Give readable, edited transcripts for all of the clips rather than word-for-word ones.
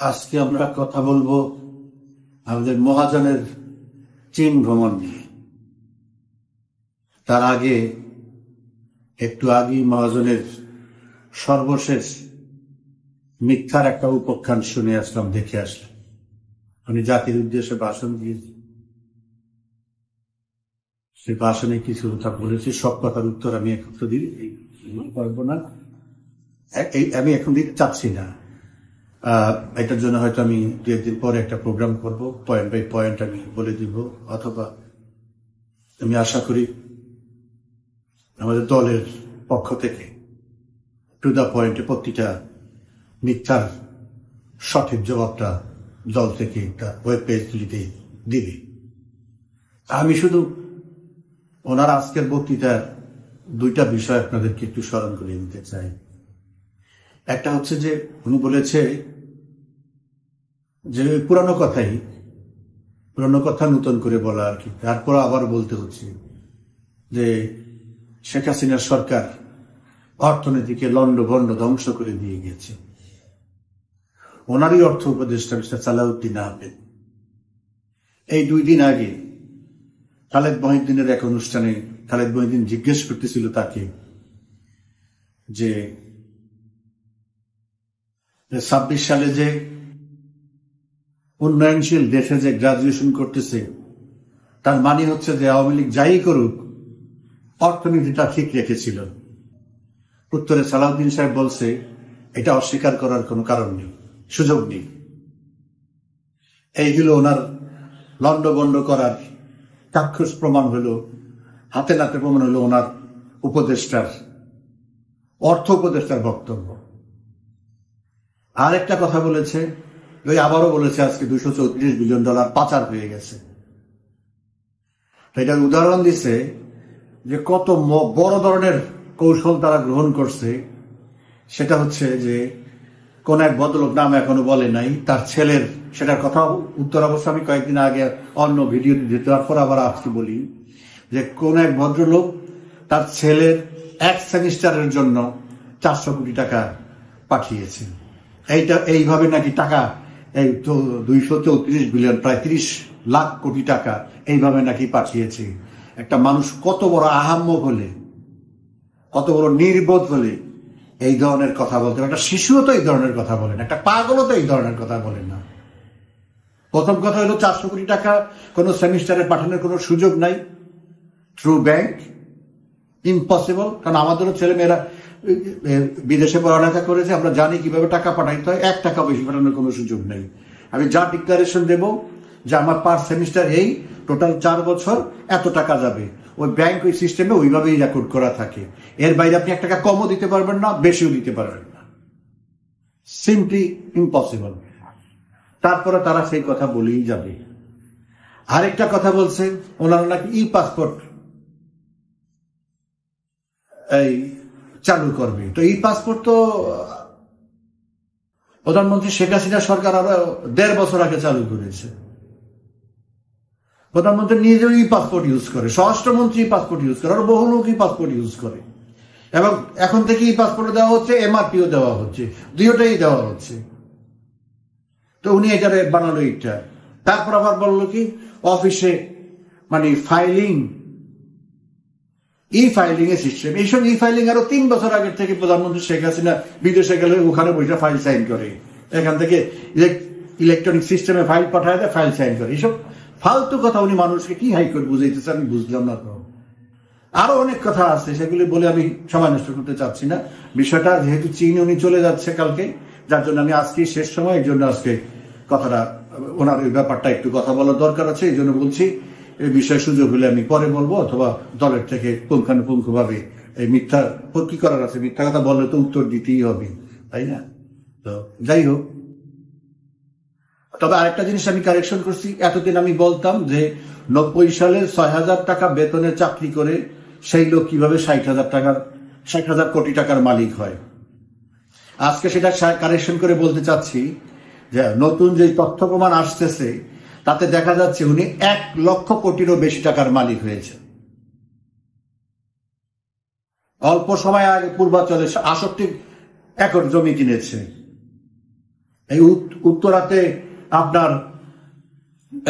আজকে আমরা কথা বলবো আমাদের মহাজনের চীন ভ্রমণ নিয়ে। তার আগে একটু আগেই মহাজনের সর্বশেষ মিথ্যার একটা উপাখ্যান শুনে আসলাম, দেখে আসলাম। উনি জাতির উদ্দেশ্যে ভাষণ দিয়েছে, সে ভাষণে কিছু কথা বলেছে। সব কথার উত্তর আমি এখন তো দিতে পারবো না, আমি এখন দিতে চাচ্ছি না। এটার জন্য হয়তো আমি 2 দিন পরে একটা প্রোগ্রাম করব, পয়েন্ট বাই পয়েন্ট আমি বলে দিব, অথবা আমি আশা করি আমাদের দলের পক্ষ থেকে টু দা পয়েন্টে প্রতিটা মিথ্যার সঠিক জবাবটা দল থেকে একটা ওয়েব পেজগুলিতে দিবে। আমি শুধু ওনার আজকের বক্তৃতার 2টা বিষয় আপনাদেরকে একটু স্মরণ করে দিতে চাই। একটা হচ্ছে যে উনি বলেছে যে পুরানো কথা নতুন করে বলা আর কি। তারপর আবার বলতে হচ্ছে যে শেখ হাসিনার সরকার অর্থনীতিকে লন্ডভন্ড ধ্বংস করে দিয়ে গেছে। ওনারই অর্থ উপদেষ্টা মিস্টার সালাউদ্দিন আহমেদ এই 2 দিন আগে খালেদ মহিউদ্দিনের এক অনুষ্ঠানে খালেদ মহিউদ্দিন জিজ্ঞেস করতেছিল তাকে যে 26 সালে যে উন্নয়নশীল দেশে যে গ্রাজুয়েশন করতেছে, তার মানে হচ্ছে যে আওয়ামী লীগ যাই করুক অর্থনীতিটা ঠিক রেখেছিল। উত্তরে সালাউদ্দিন সাহেব বলছে এটা অস্বীকার করার কোনো কারণ নেই, সুযোগ নেই। এইগুলো ওনার লন্ডভন্ড করার চাক্ষুষ প্রমাণ হলো, হাতে নাতে প্রমাণ হলো ওনার অর্থ উপদেষ্টার বক্তব্য। আর একটা কথা বলেছে, ওই আবারও বলেছে আজকে $234 বিলিয়ন পাচার হয়ে গেছে। এটার উদাহরণ দিছে যে কত বড় ধরনের কৌশল তারা গ্রহণ করছে। সেটা হচ্ছে যে কোন এক ভদ্রলোক, নাম এখনো বলে নাই, তার ছেলের, সেটার কথা উত্তর অবশ্য আমি কয়েকদিন আগে অন্য ভিডিও দিতে, তারপর আবার আজকে বলি যে কোন এক ভদ্রলোক তার ছেলের 1 সেমিস্টারের জন্য 400 কোটি টাকা পাঠিয়েছে। এইভাবে নাকি টাকা, এই 234 বিলিয়ন, প্রায় 30 লাখ কোটি টাকা এইভাবে নাকি পাঠিয়েছে। একটা মানুষ কত বড় আহাম্মক হলে, কত বড় নির্বোধ হলে এই ধরনের কথা বলতে, একটা শিশুও তো এই ধরনের কথা বলে না, একটা পাগলও তো এই ধরনের কথা বলে না। প্রথম কথা হলো 400 কোটি টাকা কোন সেমিস্টারে পাঠানোর কোনো সুযোগ নাই থ্রু ব্যাংক, ইম্পসিবল। কারণ আমাদেরও ছেলে মেয়েরা বিদেশে পড়ালেখা করেছে, আমরা জানি কিভাবে টাকা পাঠাইতে হয়। 1 টাকা বেশি পাঠানোর কোনো সুযোগ নেই। আমি যা ডিক্লারেশন দেব যে আমার পার সেমিস্টার এই টোটাল 4 বছর এত টাকা যাবে, ওই ব্যাংক ওই সিস্টেমে ওইভাবেই রেকর্ড করা থাকে। এর বাইরে আপনি 1 টাকা কমও দিতে পারবেন না, বেশিও দিতে পারবেন না, সিম্পলি ইম্পসিবল। তারপরে তারা সেই কথা বলেই যাবে। আরেকটা কথা বলছে ওনারা নাকি পাসপোর্ট এই চালু করবে। তো পাসপোর্ট তো প্রধানমন্ত্রী শেখ হাসিনা সরকার আরো 1.5 বছর আগে চালু করেছে। প্রধানমন্ত্রী নিজেও পাসপোর্ট ইউজ করে, স্বরাষ্ট্রমন্ত্রী পাসপোর্ট ইউজ করে, আরো বহু লোকই পাসপোর্ট ইউজ করে। এবং এখন থেকে পাসপোর্ট দেওয়া হচ্ছে, এমআরপিও দেওয়া হচ্ছে, 2টাই দেওয়া হচ্ছে। তো উনি এটারে বানালো এটা। তারপর আবার বললো কি অফিসে মানে ফাইলিং এর সিস্টেম, এইসব ফাইলিং আরো 3 বছর আগের থেকে প্রধানমন্ত্রী শেখ হাসিনা বিদেশে গেলে ওখানে বসে ফাইল সাইন করে, এখান থেকে ইলেকট্রনিক সিস্টেমে ফাইল পাঠায় দেয়, ফাইল সাইন করে। এইসব ফালতু কথা উনি মানুষকে কি হাইকোর্ট বুঝাইতেছে আমি বুঝলাম না। তো আরো অনেক কথা আছে, সেগুলি বলে আমি সময় নষ্ট করতে চাচ্ছি না। বিষয়টা যেহেতু চীন উনি চলে যাচ্ছে কালকে, যার জন্য আমি আজকেই শেষ সময়, এই জন্য আজকে কথাটা ওনার ওই ব্যাপারটা একটু কথা বলার দরকার আছে, এই জন্য বলছি। এই বিষয়ে সুযোগ হলে আমি পরে বলবো, অথবা দলের থেকে পুঙ্খানুপুঙ্খ ভাবে এই মিথ্যা কি করার আছে, মিথ্যা কথা বললে তো উত্তর দিতেই হবে, তাই না? তো যাই হোক, তবে আরেকটা জিনিস আমি কারেকশন করছি। এতদিন আমি বলতাম যে 90 সালে 6,000 টাকা বেতনে চাকরি করে সেই লোক কিভাবে 60,000 কোটি টাকার মালিক হয়। আজকে সেটা কারেকশন করে বলতে চাচ্ছি যে নতুন যে তথ্য প্রমাণ আসতেছে তাতে দেখা যাচ্ছে উনি 1 লক্ষ কোটিরও বেশি টাকার মালিক হয়েছে। অল্প সময় আগে পূর্বাঞ্চলে 68 একর জমি কিনেছে। এই উত্তরাতে আপনার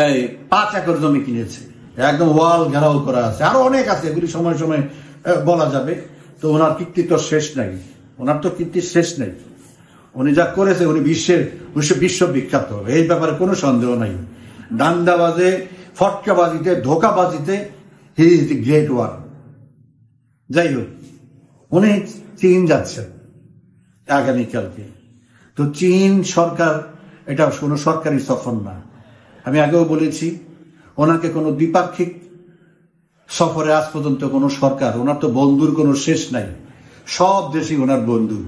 এই 5 একর জমি কিনেছে, একদম ওয়াল ঘেরাও করা আছে, আরো অনেক আছে, এগুলি সময় সময় বলা যাবে। তো ওনার কীর্তি শেষ নাই, ওনার তো কীর্তি শেষ নেই। উনি যা করেছে উনি বিশ্ববিখ্যাত, এই ব্যাপারে কোনো সন্দেহ নাই। দান্দাবাজে, ফটকাবাজিতে, ধোকাবাজিতে he is the great one. যাই হোক, উনি চীন যাচ্ছেন আগামীকালকে। তো চীন সরকার, এটা কোনো সরকারি সফর না। আমি আগেও বলেছি, ওনাকে কোনো দ্বিপাক্ষিক সফরে আজ পর্যন্ত কোনো সরকার, ওনার তো বন্ধুর কোনো শেষ নাই, সব দেশই ওনার বন্ধু,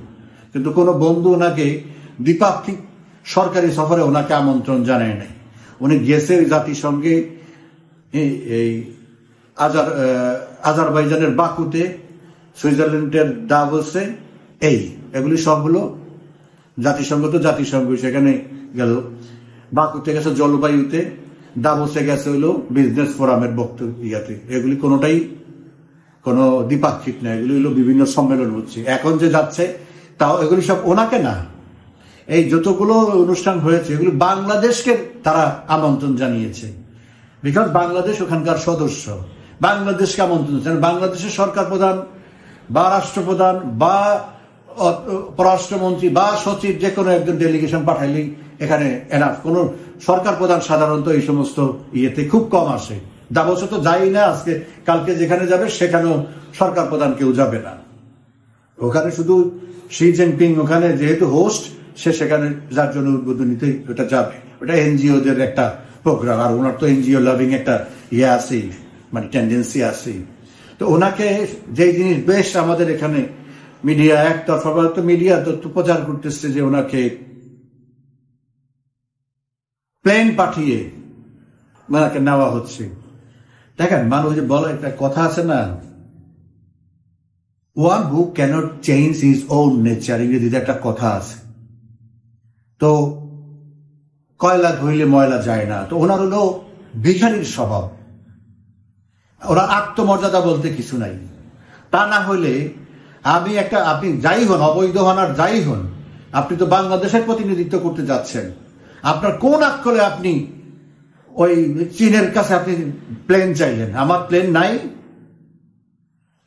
কিন্তু কোনো বন্ধু ওনাকে দ্বিপাক্ষিক সরকারি সফরে ওনাকে আমন্ত্রণ জানায় নাই। উনি গেছে জাতিসংঘে, এই আজারবাইজানের বাকুতে, সুইজারল্যান্ডের দাভোসে, এগুলি সব হলো জাতিসংঘ। তো জাতিসংঘ সেখানে গেল, বাকুতে গেছে জলবায়ুতে, দাভোসে গেছে হইলো বিজনেস ফোরামের বক্তব্য ইয়াতে। এগুলি কোনোটাই কোনো দ্বিপাক্ষিক না, এগুলি হলো বিভিন্ন সম্মেলন হচ্ছে। এখন যে যাচ্ছে তাও এগুলি সব ওনাকে না, এই যতগুলো অনুষ্ঠান হয়েছে এগুলি বাংলাদেশকে তারা আমন্ত্রণ জানিয়েছে, বিকজ বাংলাদেশ ওখানকার সদস্য। বাংলাদেশকে আমন্ত্রণ জানিয়েছে, বাংলাদেশের সরকার প্রধান বা রাষ্ট্রপ্রধান বা পররাষ্ট্রমন্ত্রী বা সচিব যে কোনো একজন ডেলিগেশন পাঠাইলেই এখানে এনাফ। কোন সরকার প্রধান সাধারণত এই সমস্ত ইয়েতে খুব কম আসে। দাভোসে তো যাই না, আজকে কালকে যেখানে যাবে সেখানেও সরকার প্রধান কেউ যাবে না। ওখানে শুধু শি জিনপিং ওখানে যেহেতু হোস্ট, সে সেখানে যার জন্য উদ্বোধনীতে ওটা যাবে। ওটা এনজিওদের একটা প্রোগ্রাম, আর ওনার তো এনজিও লাভিং একটা ইয়ে আছে, মানে টেন্ডেন্সি আছে। তো ওনাকে যে জিনিস বেশ আমাদের এখানে মিডিয়া একতরফা, তো মিডিয়া তো প্রচার করতেছে যে ওনাকে প্লেন পাঠিয়ে ওনাকে নেওয়া হচ্ছে। দেখেন, মানুষ যে বলে একটা কথা আছে না, one who cannot change his own nature, ইংরেজিতে একটা কথা আছে। তো কয়লা ধুইলে ময়লা যায় না। তো ওনার হলো ভিখারির স্বভাব, ওরা আত্মমর্যাদা বলতে কিছু নাই। তা না হইলে আপনি যাই হন, অবৈধ হন আর যাই হন, আপনি তো বাংলাদেশের প্রতিনিধিত্ব করতে যাচ্ছেন। আপনার কোন আক্কলে আপনি ওই চীনের কাছে আপনি প্লেন চাইলেন? আমার প্লেন নাই।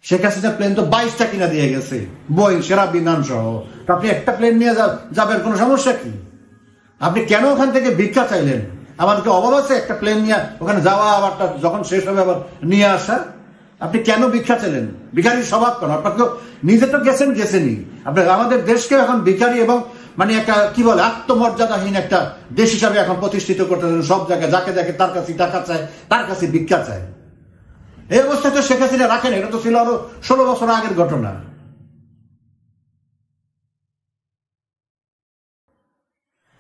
শেখ হাসিনা প্লেন তো 22টা কিনা দিয়ে গেছে, বোয়িং সেরা বিমান সহ। আপনি একটা প্লেন নিয়ে যাবেন, কোনো সমস্যা কি? আপনি কেন ওখান থেকে ভিক্ষা চাইলেন? আমাদেরকে অভাব আছে একটা প্লেন নিয়ে ওখানে যাওয়া, আবার যখন শেষ হবে আবার নিয়ে আসা? আপনি কেন ভিক্ষা চাইলেন? ভিখারির স্বভাব কেন? আপনাকে নিজে তো গেছেনই। আপনি আমাদের দেশকে এখন ভিখারি এবং মানে একটা কি বলে আত্মমর্যাদাহীন একটা দেশ হিসাবে এখন প্রতিষ্ঠিত করতে, সব জায়গায় যাকে দেখে তার কাছে টাকা চায়, তার কাছে ভিক্ষা চায়। এই অবস্থায় তো শেখ হাসিনা রাখেন, এটা তো ছিল আরো 16 বছর আগের ঘটনা।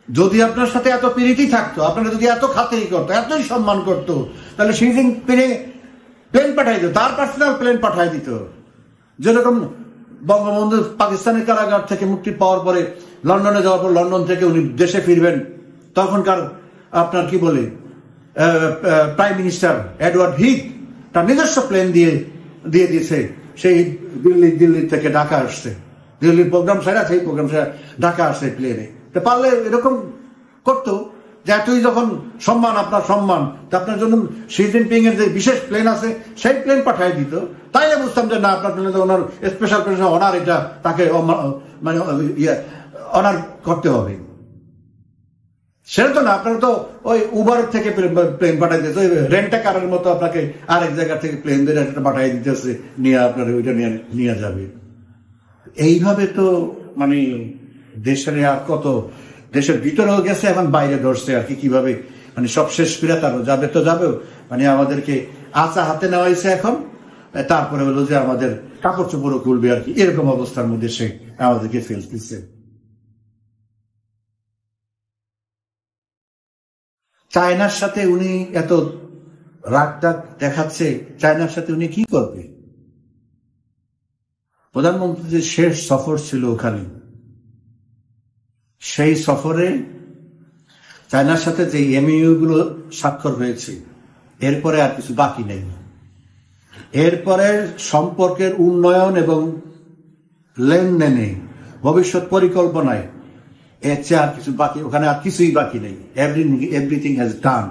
যদি আপনার সাথে এত প্রীতি থাকতো, আপনারা যদি এত খাতির করতো, এতই সম্মান করতো, তাহলে শি জিনপিং প্লেন পাঠাই দিত, তার পার্সোনাল প্লেন পাঠাই দিত। যেরকম বঙ্গবন্ধু পাকিস্তানের কারাগার থেকে মুক্তি পাওয়ার পরে লন্ডনে যাওয়ার পর লন্ডন থেকে উনি দেশে ফিরবেন, তখনকার আপনার কি বলে প্রাইম মিনিস্টার এডওয়ার্ড হিথ তার নিজস্ব প্লেন দিয়ে দিয়েছে, সেই দিল্লি থেকে ঢাকা আসছে, দিল্লির প্রোগ্রাম সেরা, সেই প্রোগ্রাম সেরা ঢাকা আসছে প্লেনে। তো পারলে এরকম করতো যে এতই যখন সম্মান, আপনার সম্মান, তা আপনার জন্য শি জিনপিং এর যে বিশেষ প্লেন আছে সেই প্লেন পাঠিয়ে দিত। তাই বুঝতাম যে না, আপনার প্লেনে ওনার স্পেশাল প্লেন অনার, এটা তাকে মানে অনার করতে হবে। সেটা তো না, আপনারা তো ওই উবার থেকে প্লেন পাঠাই দিতেছে, ওই রেন্টা কারের মতো আপনাকে আরেক জায়গা থেকে প্লেন দিয়ে পাঠিয়ে দিতেছে, নিয়ে আপনার ওইটা নিয়ে যাবে। এইভাবে তো মানে দেশের আর কত, দেশের ভিতরেও গেছে, এখন বাইরে ধরছে আর কি, কিভাবে মানে সব শেষ ফিরে তারও যাবে তো যাবেও, মানে আমাদেরকে আচা হাতে নেওয়া হয়েছে এখন। তারপরে হলো যে আমাদের কাপড় চোপড়ও খুলবে আর কি, এরকম অবস্থার মধ্যে সে আমাদেরকে ফেলতেছে। চায়নার সাথে উনি এত রাগ টাগ দেখাচ্ছে, চায়নার সাথে উনি কি করবে? প্রধানমন্ত্রীর শেষ সফর ছিল ওখানে, সেই সফরে চায়নার সাথে যে এমইউ গুলো স্বাক্ষর হয়েছে, এরপরে আর কিছু বাকি নেই। এরপরে সম্পর্কের উন্নয়ন এবং লেনদেনে, ভবিষ্যৎ পরিকল্পনায় এর চেয়ে আর কিছু বাকি, ওখানে আর কিছুই বাকি নেই। Everything has done.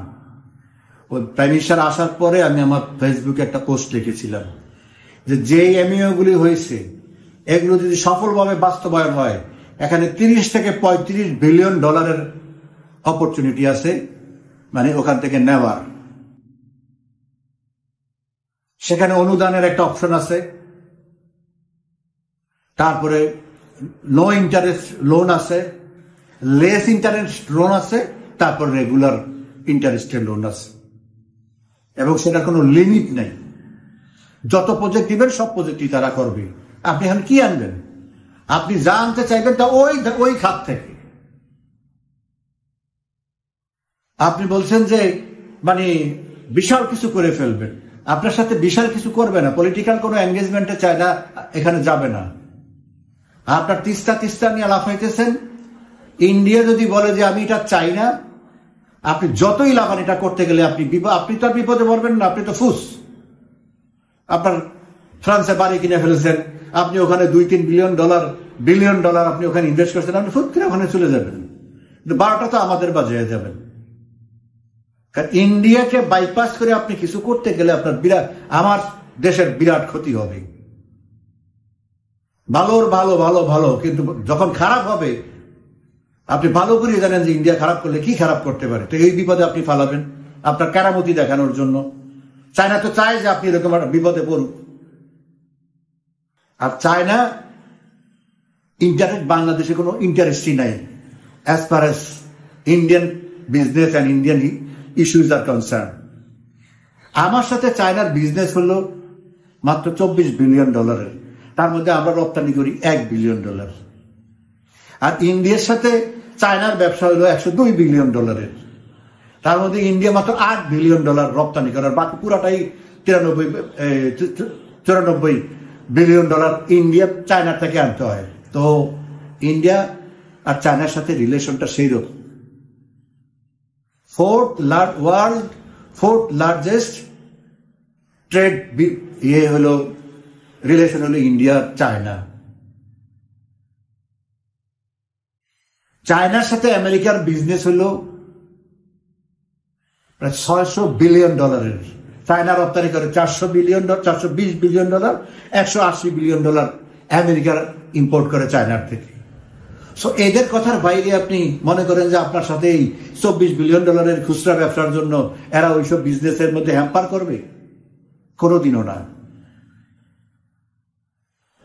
ওই প্রাইম মিনিস্টার আসার পরে আমি আমার ফেসবুকে একটা পোস্ট লিখেছিলাম যে এমইও গুলি হয়েছে এগুলো যদি সফলভাবে বাস্তবায়ন হয়, এখানে 30 থেকে 35 বিলিয়ন ডলারের অপরচুনিটি আছে, মানে ওখান থেকে নেওয়ার। সেখানে অনুদানের একটা অপশন আছে, তারপরে নো ইন্টারেস্ট লোন আছে, লেস ইন্টারেস্ট লোন আছে, তারপর রেগুলার ইন্টারেস্টের লোন আছে, এবং সেটার কোনো লিমিট নেই। যত প্রজেক্ট দিবেন সব প্রজেক্টই তারা করবে। আপনি এখন কি আনবেন? আপনি যা আনতে চাইবেন তা ওই খাত থেকে। আপনি বলছেন যে মানে বিশাল কিছু করে ফেলবেন, আপনার সাথে বিশাল কিছু করবে না, পলিটিক্যাল কোনো এনগেজমেন্টে চায় না, এখানে যাবে না। আপনার তিস্তা নিয়ে লাফাইতেছেন। ইন্ডিয়া যদি বলে যে আমি এটা চাই না, আপনি যতই লাফান এটা করতে গেলে আপনি তো আর বিপদে পড়বেন না, আপনি তো ফুস। আপনার ফ্রান্সে বাড়ি কিনে ফেলেছেন, আপনি ওখানে 2-3 বিলিয়ন ডলার আপনি ওখানে ইনভেস্ট করছেন, আপনি ফুট করে ওখানে চলে যাবেন, কিন্তু 12টা তো আমাদের বাজে যাবেন। কারণ ইন্ডিয়াকে বাইপাস করে আপনি কিছু করতে গেলে আপনার আমার দেশের বিরাট ক্ষতি হবে। ভালো, কিন্তু যখন খারাপ হবে আপনি ভালো করে জানেন যে ইন্ডিয়া খারাপ করলে কি খারাপ করতে পারে, তো এই বিপদে আপনি ফালাবেন আপনার কেরামতি দেখানোর জন্য। চায়না তো চায় যে আপনি এরকম একটা বিপদে পড়ুন। আর চায়না ইন্টারেস্ট, বাংলাদেশে কোনো ইন্টারেস্টই নাই as far as Indian business and Indian issues R concern. আমার সাথে চায়নার বিজনেস হলো মাত্র 24 বিলিয়ন ডলারের, তার মধ্যে আমরা রপ্তানি করি 1 বিলিয়ন ডলার। আর ইন্ডিয়ার সাথে চায়নার ব্যবসা হলো 102 বিলিয়ন ডলারের, তার মধ্যে ইন্ডিয়া মাত্র 8 বিলিয়ন ডলার রপ্তানি করার, বাকি পুরাটাই 94 বিলিয়ন ডলার ইন্ডিয়া চায়নার থেকে আনতে হয়। তো ইন্ডিয়া আর চায়নার সাথে রিলেশনটা সেই রকম। ফোর্থ লার্জেস্ট ট্রেড হলো রিলেশন হলো ইন্ডিয়া চায়না। চায়নার সাথে আমেরিকার বিজনেস হলো প্রায় 600 বিলিয়ন ডলারের। চায়না রপ্তানি করে 420 বিলিয়ন ডলার, 180 বিলিয়ন ডলার আমেরিকার ইম্পোর্ট করে চায়নার থেকে। সো এদের কথার বাইরে আপনি মনে করেন যে আপনার সাথে এই 24 বিলিয়ন ডলারের খুচরা ব্যবসার জন্য এরা ওইসব বিজনেসের মধ্যে হ্যাম্পার করবে? কোনোদিনও না।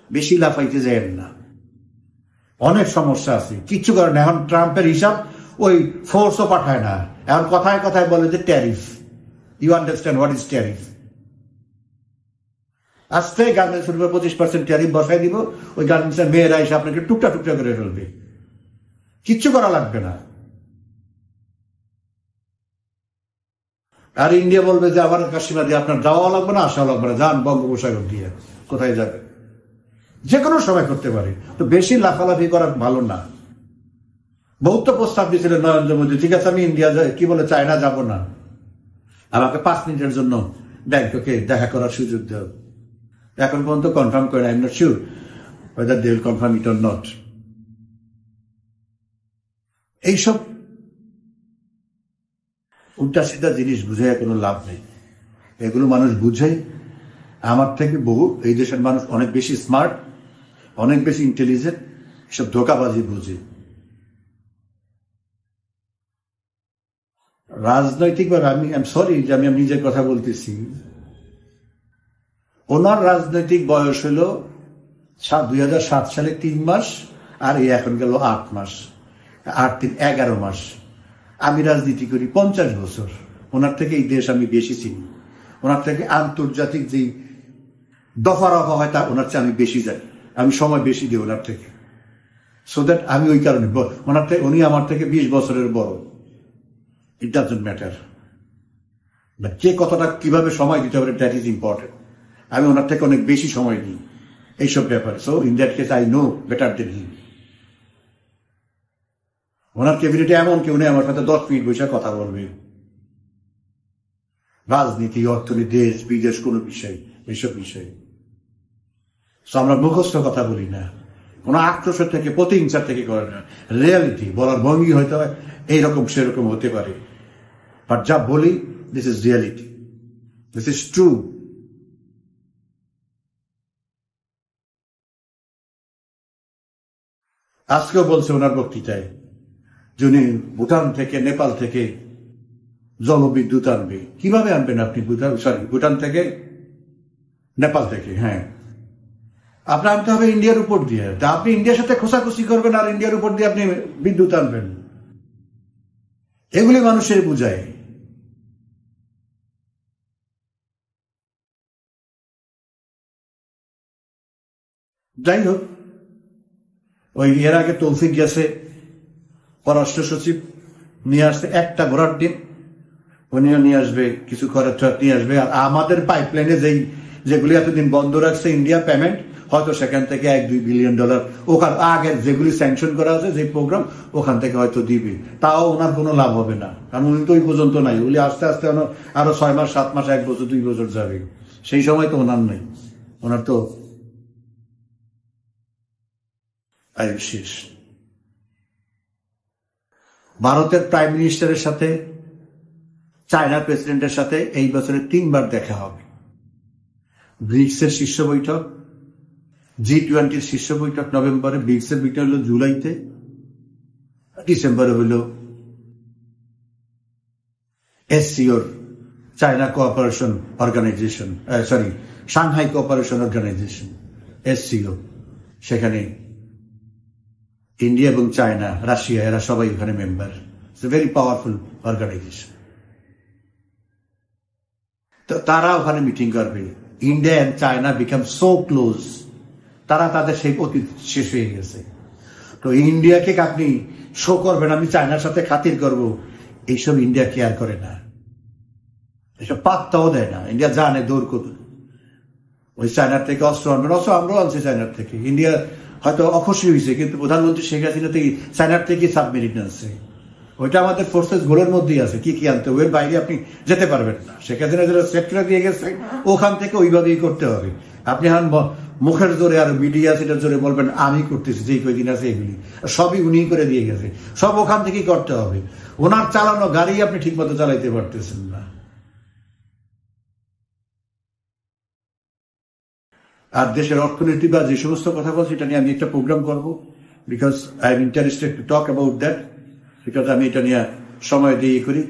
বেশি লাফাইতে যায় না, অনেক সমস্যা আছে, কিচ্ছু করে না। এখন ট্রাম্পের হিসাব ওই ফোর্সও পাঠায় না, এখন কথায় কথায় বলে যে tariff. You understand what is tariff? আজকে গার্মেন্টসের উপর 25% ট্যারিফ বসাই দিব, ওই গার্মেন্টসের মেয়েরা এসে আপনাকে টুকটা করে ফেলবে, কিচ্ছু করা লাগবে না। আর ইন্ডিয়া বলবে যে আমার কাশ্মীর দিয়ে আপনার যাওয়া লাগবে না, আসা লাগবে না, যান বঙ্গোপসাগর দিয়ে। কোথায় যাবে? যে কোনো সময় করতে পারে। তো বেশি লাফালাফি করা ভালো না। বহুত প্রস্তাব দিয়েছিলেন নরেন্দ্র মোদী, ঠিক আছে আমি ইন্ডিয়া কি বলে চায়না যাব না, আমাকে 5 মিনিটের জন্য ব্যাংককে দেখা করার সুযোগ দেও। এখন পর্যন্ত কনফার্ম করে I am not sure whether they will confirm it or not। এইসব উল্টা সিধা জিনিস বুঝে কোনো লাভ নেই। এগুলো মানুষ বুঝে আমার থেকে বহু, এই দেশের মানুষ অনেক বেশি স্মার্ট, অনেক বেশি ইন্টেলিজেন্ট, এসব ধোকাবাজি বুঝে। রাজনৈতিকভাবে আমি সরি যে আমি নিজের কথা বলতেছি, ওনার রাজনৈতিক বয়স হলো 2007 সালে 3 মাস, আর এই এখন গেল 8 মাস, 8-3-11 মাস। আমি রাজনীতি করি 50 বছর। ওনার থেকে এই দেশ আমি বেশি চিনি, ওনার থেকে আন্তর্জাতিক যেই দফা রফা হয় তা ওনার চেয়ে আমি বেশি জানি, আমি সময় বেশি দিই ওনার থেকে। সো দ্যাট আমি ওই কারণে ওনার থেকে, উনি আমার থেকে 20 বছরের বড়, ইট ডাজন্ট ম্যাটার, বাট কে কতটা কিভাবে সময় দিতে পারে দ্যাট ইজ ইম্পর্টেন্ট। আমি ওনার থেকে অনেক বেশি সময় দিই এইসব ব্যাপারে। So in that case I know better than him. ওনার ক্যাবিনেটে এমন কেউ নেই আমার সাথে 10 মিনিট বসে কথা বলবে, রাজনীতি, অর্থনীতি, দেশ বিদেশ কোনো বিষয়, এইসব বিষয়। আমরা মুখস্থ কথা বলি না, কোনো আক্রোশের থেকে প্রতিহিংসা থেকে করে না। রিয়ালিটি বলার ভঙ্গি হয়তো এইরকম সেরকম হতে পারে, বাট যা বলি this is reality, this is true. আজকেও বলছে ওনার বক্তৃতায় যে উনি ভুটান থেকে নেপাল থেকে জলবিদ্যুৎ আনবে। কিভাবে আনবেন আপনি? ভুটান থেকে নেপাল থেকে, হ্যাঁ, আপনার আনতে হবে ইন্ডিয়ার উপর দিয়ে। তা আপনি ইন্ডিয়ার সাথে খোসাখুসি করবেন আর ইন্ডিয়ার উপর দিয়ে আপনি বিদ্যুৎ আনবেন, এগুলি মানুষের বুঝায়। যাই হোক, ওই এর আগে তৌফিক গেছে পররাষ্ট্র সচিব, নিয়ে আসছে একটা ঘোড়ার ডিম, উনিও নিয়ে আসবে কিছু খরচ নিয়ে আসবে। আর আমাদের পাইপলাইনে যেগুলি এতদিন বন্ধ রাখছে ইন্ডিয়া পেমেন্ট, হয়তো সেখান থেকে $1-2 বিলিয়ন ওখান আগের যেগুলি স্যাংশন করা আছে যে প্রোগ্রাম, ওখান থেকে হয়তো দিবে। তাও ওনার কোনো লাভ হবে না, কারণ উনি তো ওই পর্যন্ত নাই। ওগুলি আস্তে আস্তে আরো 6 মাস 7 মাস 1 বছর 2 বছর যাবে, সেই সময় তো ওনার নেই, ওনার তো আয়ু শেষ। ভারতের প্রাইম মিনিস্টারের সাথে চায়নার প্রেসিডেন্টের সাথে এই বছরে 3 বার দেখা হবে। ব্রিক্সের শীর্ষ বৈঠক, G20 শীর্ষ বৈঠক নভেম্বরে, ব্রিক্সের বৈঠক হলো জুলাইতে, ডিসেম্বরে হইল SCOর China cooperation organisation, Shanghai cooperation organisation SCO, সেখানে ইন্ডিয়া এবং চায়না, রাশিয়া, এরা সবাই ওখানে member. It's a very powerful organisation. তো তারা ওখানে মিটিং করবে। India and China become so close, তারা তাদের সেই অতীত শেষ হয়ে গেছে। তো ইন্ডিয়াকে আপনি শো করবেন আমি চায়নার সাথে খাতির করব, এইসব ইন্ডিয়া কেয়ার করে না, এসব পাত্তাও দেয় না। ইন্ডিয়া জানে দৌড় কত, ওই চায়নার থেকে অস্ত্র আনবেন, অস্ত্র আমরাও আনছি চায়নার থেকে। ইন্ডিয়া হয়তো অখুশি হয়েছে, কিন্তু প্রধানমন্ত্রী শেখ হাসিনা থেকে চায়নার থেকে সাবমেরিন আনছে, ওইটা আমাদের ফোর্সেস গোলের মধ্যেই আছে। কি কি আনতে, ওর বাইরে আপনি যেতে পারবেন না। শেখ হাসিনা যেটা সেট করে দিয়ে গেছে ওখান থেকে ওইভাবেই করতে হবে। আপনি এখন মুখের জোরে আর মিডিয়া সেটার জোরে বলবেন আমি করতেছি, যেই কয়দিন আছে এগুলি সবই উনি করে দিয়ে গেছে, সব ওখান থেকেই করতে হবে। ওনার চালানো গাড়ি আপনি ঠিক মতো চালাইতে পারতেছেন না। আর দেশের অর্থনীতি বা যে সমস্ত কথা বলছি, এটা নিয়ে আমি একটা প্রোগ্রাম করব, because I am interested to talk about that, because আমি এটা নিয়ে সময় দিয়ে করি।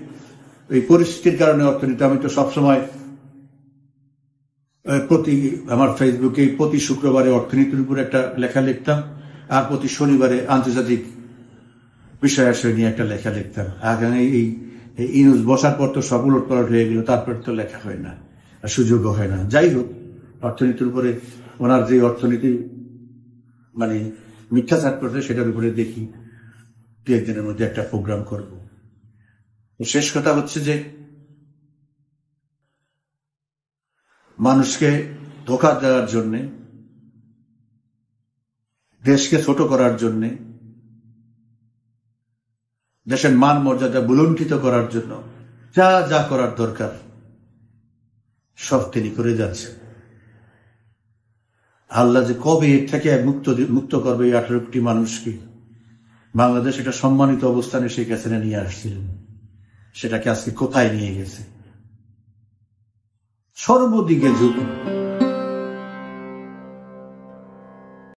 এই পরিস্থিতির কারণে অর্থনীতি, আমি তো সবসময় আমার ফেসবুকে প্রতি শুক্রবারে অর্থনীতির উপর একটা লেখা লিখতাম, আর প্রতি শনিবারে আন্তর্জাতিক বিষয়াশয় নিয়ে একটা লেখা লিখতাম। আগামী এই ইউনুস বসার পর তো সব উলটপালট হয়ে গেল, তারপর তো লেখা হয় না, সুযোগও হয় না। যাই হোক, অর্থনীতির উপরে ওনার যে অর্থনীতি মানে মিথ্যাচার করছে, সেটার উপরে দেখি 2-1 দিনের মধ্যে একটা প্রোগ্রাম করব। শেষ কথা হচ্ছে যে মানুষকে ধোঁকা দেওয়ার জন্যে, দেশকে ছোট করার জন্যে, দেশের মান মর্যাদা বুলুণ্ঠিত করার জন্য যা যা করার দরকার সব তিনি করে যাচ্ছে। আল্লাহ যে কবে এর থেকে মুক্ত করবে এই 18 কোটি মানুষকে, বাংলাদেশ এটা সম্মানিত অবস্থানে শেখ হাসিনা নিয়ে আসছিলেন, সেটাকে আজকে কোথায় নিয়ে গেছে? সর্বদিকে ঝুঁকি।